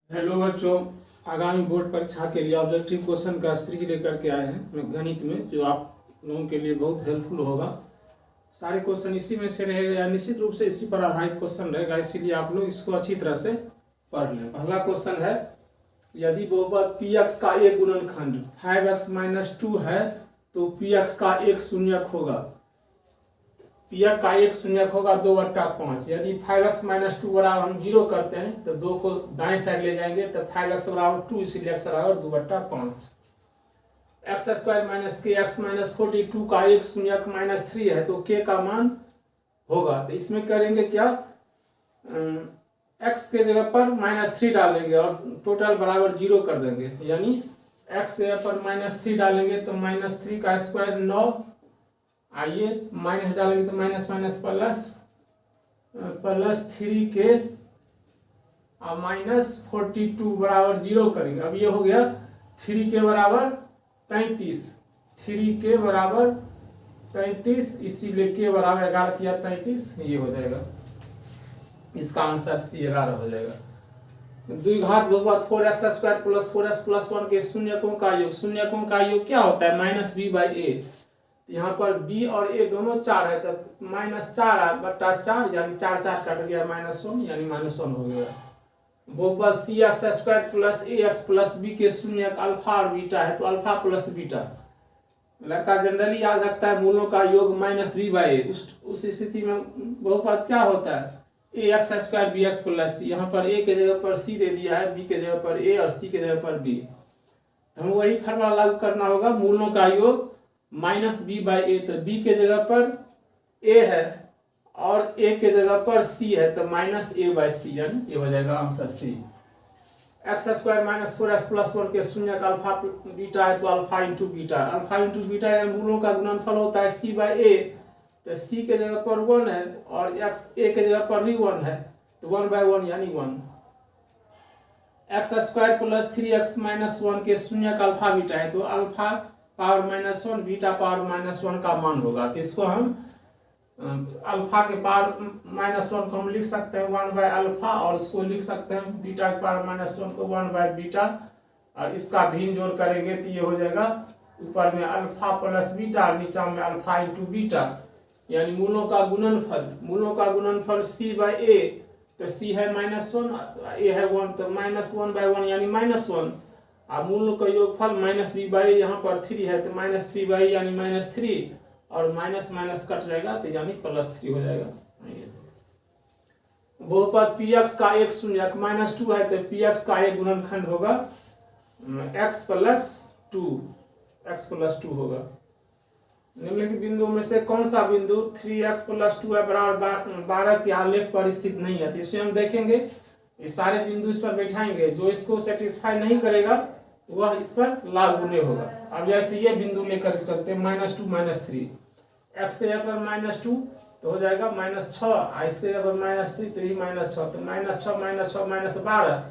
Hello बच्चों, आगामी board परीक्षा के लिए ऑब्जेक्टिव क्वेश्चन का सीरीज लेकर के आए हैं गणित में, जो आप लोगों के लिए बहुत हेल्पफुल होगा। सारे क्वेश्चन इसी में से रहेगा या निश्चित रूप से इसी पर आधारित क्वेश्चन रहेगा, इसीलिए आप लोग इसको अच्छी तरह से पढ़ लें। पहला क्वेश्चन है, यदि बहुपद पी एक्स का एक गुणनखंड 5x-2 है तो पी एक्स का एक शून्यक होगा। पी एक्स का एक शून्यक होगा 2/5। यदि 5x-2 बराबर हम 0 करते हैं तो 2 को दाएं साइड ले जाएंगे तो 5x बराबर 2, इसीलिए x बराबर 2/5। x² - kx - 42 का एक शून्यक -3 है तो k का मान होगा। तो इसमें करेंगे क्या, x के जगह पर -3 डालेंगे और टोटल बराबर 0 कर देंगे। यानी x के जगह पर -3 डालेंगे तो -3 का स्क्वायर 9, आइए माइनस डालेंगे तो माइनस माइनस प्लस 3k और -42 बराबर 0 करेंगे। अब ये हो गया 3k बराबर 33, 3k बराबर 33, इसीलिए k बराबर 11 किया 33, ये हो जाएगा। इसका आंसर C 11 हो जाएगा। द्विघात बहुपद 4x² + 4x + 1 के शून्यकों का योग। शून्यकों का योग क्या होता है? -b/a। यहाँ पर b और a दोनों 4 है तो -4/4, यानी 4 4 कट गया, -1 यानी -1 हो गया। बहुपद cx² + ax + b के शून्यक अल्फा और बीटा है तो अल्फा प्लस बीटा। लड़का जनरली याद रखता है मूलों का योग -b/a। उस स्थिति में बहुपद क्या होता है? ax² bx + c। यहाँ पर a के जगह पर c दे दिया है, b के जगह पर a और c के जगह पर b। हम वही फॉर्मूला लागू करना होगा, मूलों का योग -b/a। तो b के जगह पर a है और a के जगह पर c है तो -a/c, यानी ये हो जाएगा आंसर C। x² - 4x + 1 के शून्यक अल्फा बीटा है तो alpha into beta. Alpha into beta यानी मूलों का गुणनफल होता है c/a। तो c के जगह पर 1 है और x a के जगह पर भी 1 है तो 1/1 यानी 1। x² + 3x - 1 के शून्यक अल्फा बीटा है तो अल्फा पावर -1 बीटा पावर -1 का मान होगा। तो इसको हम अल्फा के पावर -1 को हम लिख सकते हैं 1/अल्फा, और इसको लिख सकते हैं बीटा के पावर -1 को 1/बीटा, और इसका भिन्न जोड़ करेंगे तो ये हो जाएगा ऊपर में अल्फा प्लस बीटा और नीचा में अल्फा इंटू बीटा, यानी मूलों का गुणनफल। मूलों का गुणनफल c/a, तो c है -1, a है 1 तो -1/1 यानी -1। अब मूलों का योगफल -b/a, यहाँ पर 3 है तो -3/a यानी -3, और माइनस माइनस कट जाएगा तो यानी +3 हो जाएगा। बहुपद पी एक्स का एक शून्यक -2 है तो पी एक्स का एक गुणनखंड होगा x + 2 होगा। निम्नलिखित बिंदुओं में से कौन सा बिंदु 3x + 2 बराबर 12 के आलेख पर स्थित नहीं है? तो इसमें हम देखेंगे, ये सारे बिंदु इस पर बैठाएंगे, जो इसको सेटिस्फाई नहीं करेगा वह इस पर लागू नहीं होगा। अब जैसे ये बिंदु लेकर चलते हैं -2 -3, x के जगह पर -2 तो हो जाएगा -6, इसके जगह पर -3 तो -6, तो -6 - 12,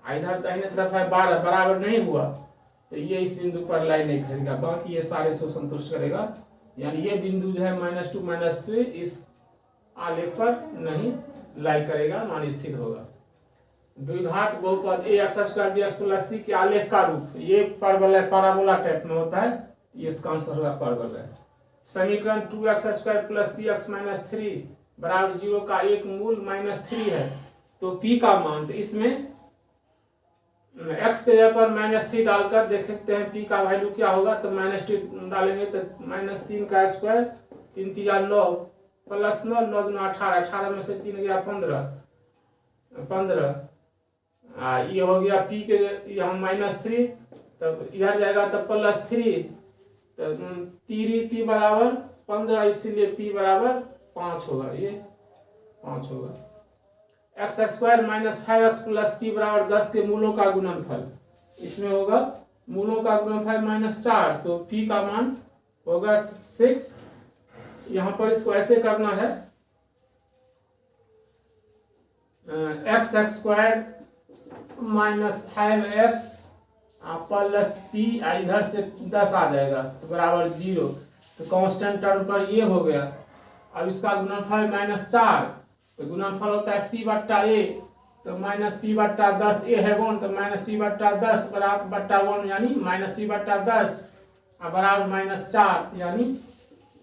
इधर दाहिने तरफ है 12, बराबर नहीं हुआ तो ये इस बिंदु पर लाई नहीं करेगा, बाकी ये सारे से संतुष्ट करेगा। यानी ये बिंदु जो है -2 -3 इस आलेख पर नहीं लाई करेगा, मान स्थित होगा। द्विघात बहुपद ax² bx + c के आलेख का रूप, ये परवल है, पैराबोला टाइप में होता है, ये इसका आंसर होगा परवल है। समीकरण 2x² + bx - 3 बराबर 0 का एक मूल -3 है तो p का मान, तो इसमें x के जगह पर -3 डालकर देखते हैं p का वैल्यू क्या होगा। तो -3 डालेंगे तो -3 का स्क्वायर, 3 × 9 + 9, 9 × 18, 18 में से 3 गया 15, ये हो गया p के यहाँ -3, तब इधर जाएगा तो +3, तो 3p बराबर 15, इसीलिए p बराबर 5 होगा, ये 5 होगा। x² - 5x + p बराबर 10 के मूलों का गुणनफल, इसमें होगा मूलों का गुणनफल -4 तो p का मान होगा 6। यहाँ पर इसको ऐसे करना है, x² - 5x + p, इधर से 10 आ जाएगा तो बराबर 0, तो कांस्टेंट टर्म पर ये हो गया। अब इसका गुणनफल -4, तो गुणनफल होता है c/a, तो माइनस पी बट्टा 10 ए है 1, तो माइनस पी बट्टा 10 बराबर बट्टा 1 यानी माइनस पी बट्टा 10 बराबर -4, यानी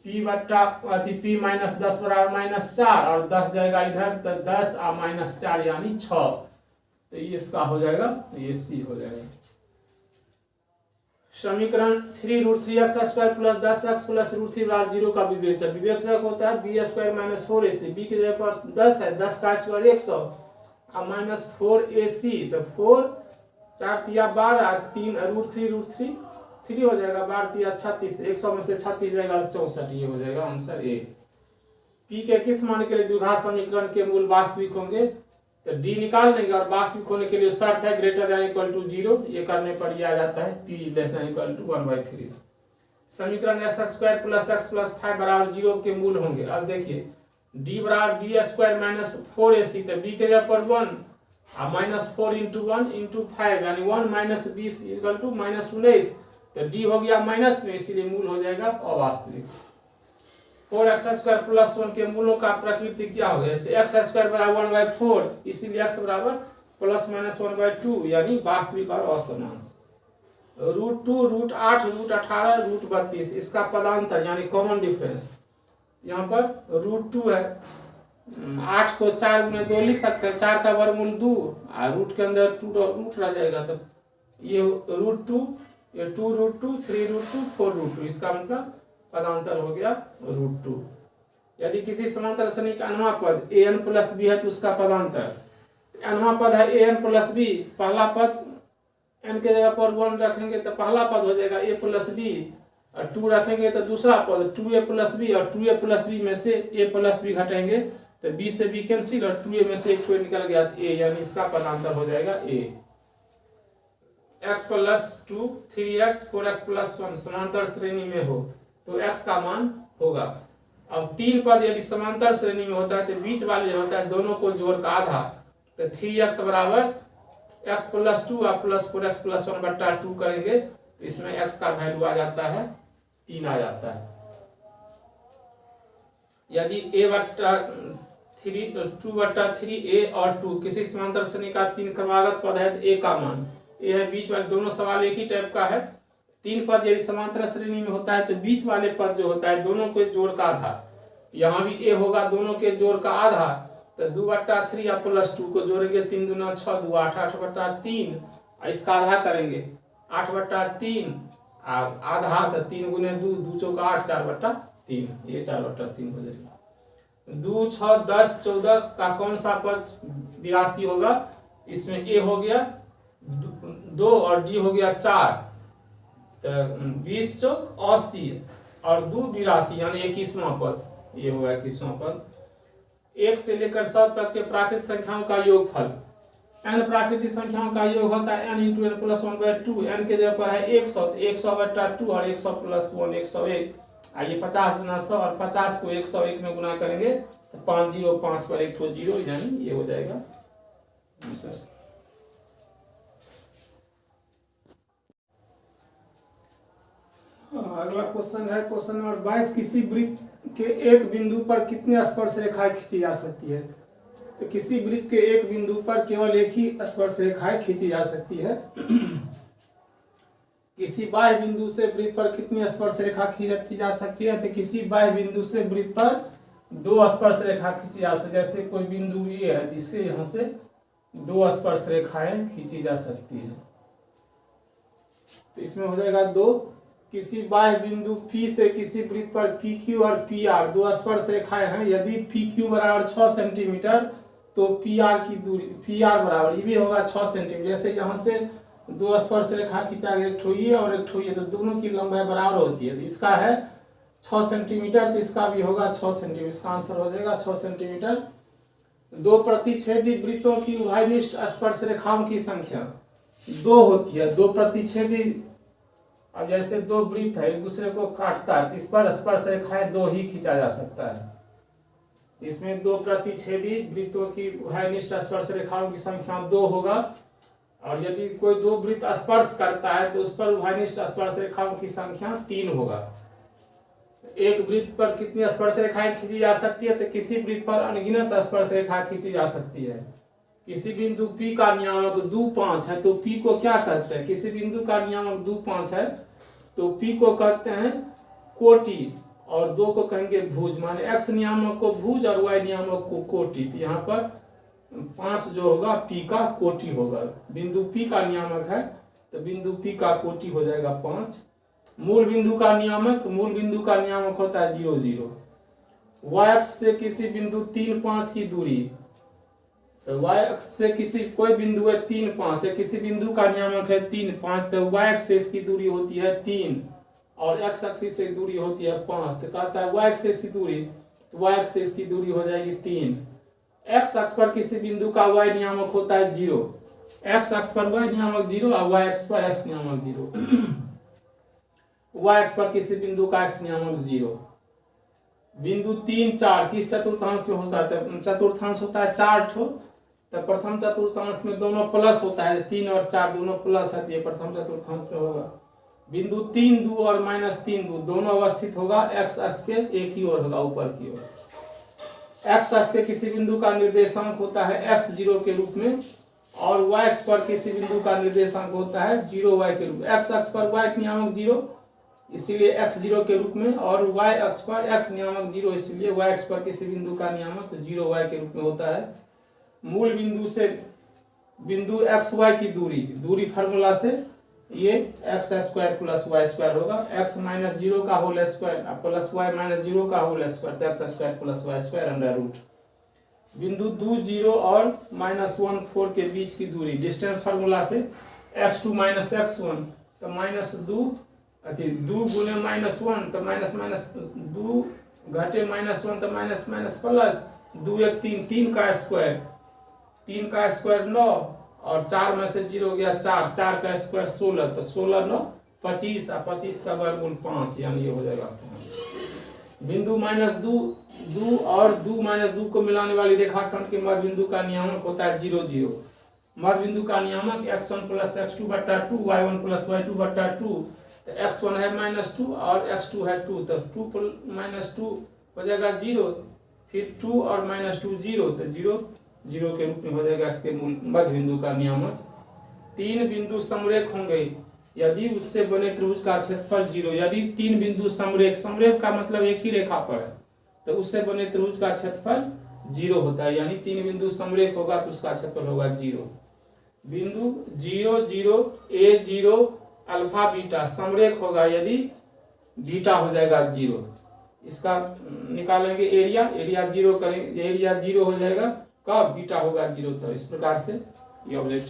पी बट्टा पी माइनस 10 बराबर -4 और 10 जाएगा इधर, तो 10 और -4 यानी 6। तो ये इसका हो जाएगा, ये सी हो जाएगा। समीकरण 3√3x² प्लस 10x प्लस √3 बराबर 0 का विवेचक। विवेचक होता है b² - 4ac। b की जगह पर 10 है, 10 का स्क्वायर 100 और -4ac, तो 4 4 तिया 12, 3 √3 3 हो जाएगा, 12 तिया 36, 100 में से 36 जाएगा तो 64, ये हो जाएगा आंसर ए। p के किस मान के लिए द्विघात समीकरण के मूल वास्तविक होंगे, तो d निकाल लेंगे और वास्तविक होने के लिए शर्त है >= 0। ये करने पर ये आ जाता है p <= 1/3। समीकरण x² प्लस x प्लस 5 बराबर 0 के मूल होंगे। अब देखिए d बराबर b² - 4ac, तो b के जगह पर 1 और -4 × 1 × 5 यानी 1 - 20 = -19, तो d हो गया माइनस में, इसीलिए मूल हो जाएगा अवास्तविक। 4x² प्लस 1 के मूलों का प्रकृति क्या होगा, जैसे x² बराबर 1/4, इसीलिए x बराबर ± 1/2 यानी वास्तविक और असमान। √2 √8 √18 √32 इसका पदांतर यानी कॉमन डिफरेंस। यहाँ पर √2 है, 8 को 4 × 2 लिख सकते हैं, 4 का वर्गमूल 2 और रूट के अंदर 2 रूट रह जाएगा, तो ये √2, ये 2√2 3√2 4√2, इसका मतलब पदांतर हो गया √2। यदि किसी समांतर श्रेणी का अनवा पद an + b है तो उसका पदांतर, अनवा पद है an + b, पहला पद n के जगह पर 1 रखेंगे तो पहला पद हो जाएगा a + b, और 2 रखेंगे तो दूसरा पद 2a + b, और 2a + b में से a + b घटेंगे तो b से b कैंसिल और 2a में से 1 निकल गया तो a, यानी इसका पदांतर हो जाएगा a। x + 2 3x 4x + 1 समांतर श्रेणी में हो तो x का मान होगा। अब 3 पद यदि समांतर श्रेणी में होता है तो बीच वाले होता है दोनों को जोड़ का आधा, तो 3x बराबर x + 2 और प्लस 4x + 1 बट्टा 2 करेंगे तो इसमें x का वैल्यू आ जाता है 3 आ जाता है। यदि a/2/3a और 2 किसी समांतर श्रेणी का 3 क्रमागत पद है तो a का मान, a है बीच वाले, दोनों सवाल एक ही टाइप का है। 3 पद यदि समांतर श्रेणी में होता है तो बीच वाले पद जो होता है दोनों के जोड़ का आधा, यहाँ भी a होगा दोनों के जोड़ का आधा, तो 2/3 या +2 को जोड़ेंगे, 3 दूना 6 2 8 8/3, इसका आधा करेंगे 8/3 आधा, तो 3 × 2 2 चौका 8 4/3, ये 4/3 हो जाएगा। 2 6 10 14 का कौन सा पद 82 होगा, इसमें a हो गया 2 और d हो गया 4, तो 20 चौक 80 और 2 82 यानी 21वां पद, ये होगा 21वां पद। 1 से लेकर 100 तक के प्राकृतिक संख्याओं का योगफल, n प्राकृतिक संख्याओं का योग होता है n × n + 1/2, n के जगह पर है 100, 100/2 और 100 + 1 101, आइए 50 × 100 और 50 को 101 में गुना करेंगे तो 505 पर 1 0 यानी ये हो जाएगा आंसर। अगला क्वेश्चन है क्वेश्चन नंबर 22, किसी वृत्त के एक बिंदु पर कितने स्पर्श रेखाएं खींची जा सकती है, तो किसी वृत्त के एक बिंदु पर केवल एक ही स्पर्श रेखाएं खींची जा सकती है। किसी बाह्य बिंदु से वृत्त पर कितनी स्पर्श रेखा खींची जा सकती है, तो किसी बाह्य बिंदु से वृत्त पर 2 स्पर्श रेखा खींची जा सकती है। जैसे कोई बिंदु ये है जिससे यहाँ से 2 स्पर्श रेखाएं खींची जा सकती है, तो इसमें हो जाएगा 2। किसी बाह्य बिंदु P से किसी वृत्त पर PQ और PR 2 स्पर्श रेखाएं हैं, यदि PQ बराबर 6 सेंटीमीटर तो PR की दूरी PR बराबर ये भी होगा 6 सेंटीमीटर। जैसे यहाँ से 2 स्पर्श रेखा खींचा गया, एक ठो ये और एक ठो ये, तो दोनों की लंबाई बराबर होती है, तो इसका है 6 सेंटीमीटर, तो इसका भी होगा 6 सेंटीमीटर, इसका आंसर हो जाएगा 6 सेंटीमीटर। 2 प्रतिच्छेदी वृत्तों की उभयनिष्ठ स्पर्श रेखाओं की संख्या 2 होती है। 2 प्रतिच्छेदी, अब जैसे 2 वृत्त है एक दूसरे को काटता है, इस पर स्पर्श रेखाएं 2 ही खींचा जा सकता है। इसमें 2 प्रतिच्छेदी वृत्तों की उभयनिष्ठ स्पर्श रेखाओं की संख्या 2 होगा, और यदि कोई 2 वृत्त स्पर्श करता है तो उस पर उभयनिष्ठ स्पर्श रेखाओं की संख्या 3 होगा। एक वृत्त पर कितनी स्पर्श रेखाएं खींची जा सकती है, तो किसी वृत्त पर अनगिनत स्पर्श रेखा खींची जा सकती है। किसी बिंदु P का नियामक 2 5 है तो P को क्या कहते हैं? किसी बिंदु का नियामक 2 5 है तो P को कहते हैं कोटि, और 2 को कहेंगे भुज। माने x नियामक को भुज और y नियामक को कोटि। तो यहाँ पर 5 जो होगा P का कोटि होगा। बिंदु P का नियामक है तो बिंदु P का कोटि हो जाएगा 5। मूल बिंदु का नियामक होता है 0 0। y अक्ष से किसी बिंदु 3 5 की दूरी, तो y अक्ष से किसी कोई बिंदु है 3 5 है, किसी बिंदु का नियामक है 3 5, तो y अक्ष से इसकी दूरी होती है 3 और x अक्ष से दूरी होती है 5। तो कहता है y अक्ष से इसकी दूरी, तो y अक्ष से इसकी दूरी हो जाएगी 3। x अक्ष पर किसी बिंदु का y नियामक होता है 0, x अक्ष पर y नियामक 0 और y अक्ष पर x नियामक 0। y अक्ष पर किसी बिंदु का x नियामक 0। बिंदु 3 4 किस चतुर्थांश में हो सकता है? चतुर्थांश होता है 4 ठो, तो प्रथम चतुर्थांश में दोनों प्लस होता है, 3 और 4 दोनों प्लस है, ये प्रथम चतुर्थांश में होगा। बिंदु 3 2 और -3 2 दोनों अवस्थित होगा x अक्ष के एक ही ओर होगा, ऊपर की ओर। x अक्ष के किसी बिंदु का निर्देशांक होता है x0 के रूप में, और y अक्ष पर किसी बिंदु का निर्देशांक होता है 0y के रूप में। x अक्ष पर y नियामक 0 इसीलिए x0 के रूप में, और y अक्ष पर x नियामक 0 इसलिए y अक्ष पर किसी बिंदु का नियामक 0y के रूप में होता है। मूल बिंदु से बिंदु xy की दूरी फार्मूला से ये x² + y² होगा। x - 0 का होल स्क्वायर प्लस y - 0 का होल स्क्वायर, तो x² + y² अंडर रूट। बिंदु 2 0 और -1 4 के बीच की दूरी डिस्टेंस फार्मूला से x2 - x1, तो -2 2 गुने -1 तो -2 घटे -1 तो माइनस प्लस 2 1 3 3 का स्क्वायर 9 और 4 में से 0 गया 4 का स्क्वायर 16, तो 16 9 25 और 25 का वर्गमूल 5, यानी ये हो जाएगा 5। बिंदु -2 और 2 -2 को मिलाने वाली रेखाखंड के मध्य बिंदु का नियामक होता है 0 0। मध्य बिंदु का नियामक x1 + x2/2 y1 + y2/2, तो x1 है -2 और x2 है 2, तो 2 -2 हो जाएगा 0, फिर 2 और -2 0, तो 0 0 के रूप में हो जाएगा इसके मूल मध्य बिंदु का नियामक। 3 बिंदु समरेख होंगे यदि उससे बने त्रिभुज का क्षेत्रफल 0। यदि 3 बिंदु समरेख का मतलब एक ही रेखा पर है, तो उससे बने त्रिभुज का क्षेत्रफल 0 होता है, यानी 3 बिंदु समरेख होगा तो उसका क्षेत्रफल होगा 0। बिंदु 0 0 a0 अल्फा बीटा समरेख होगा यदि बीटा हो जाएगा 0। इसका निकालेंगे एरिया 0 करेंगे, एरिया 0 हो जाएगा कब बीटा होगा 0, तो इस प्रकार से ये ऑब्जेक्टिव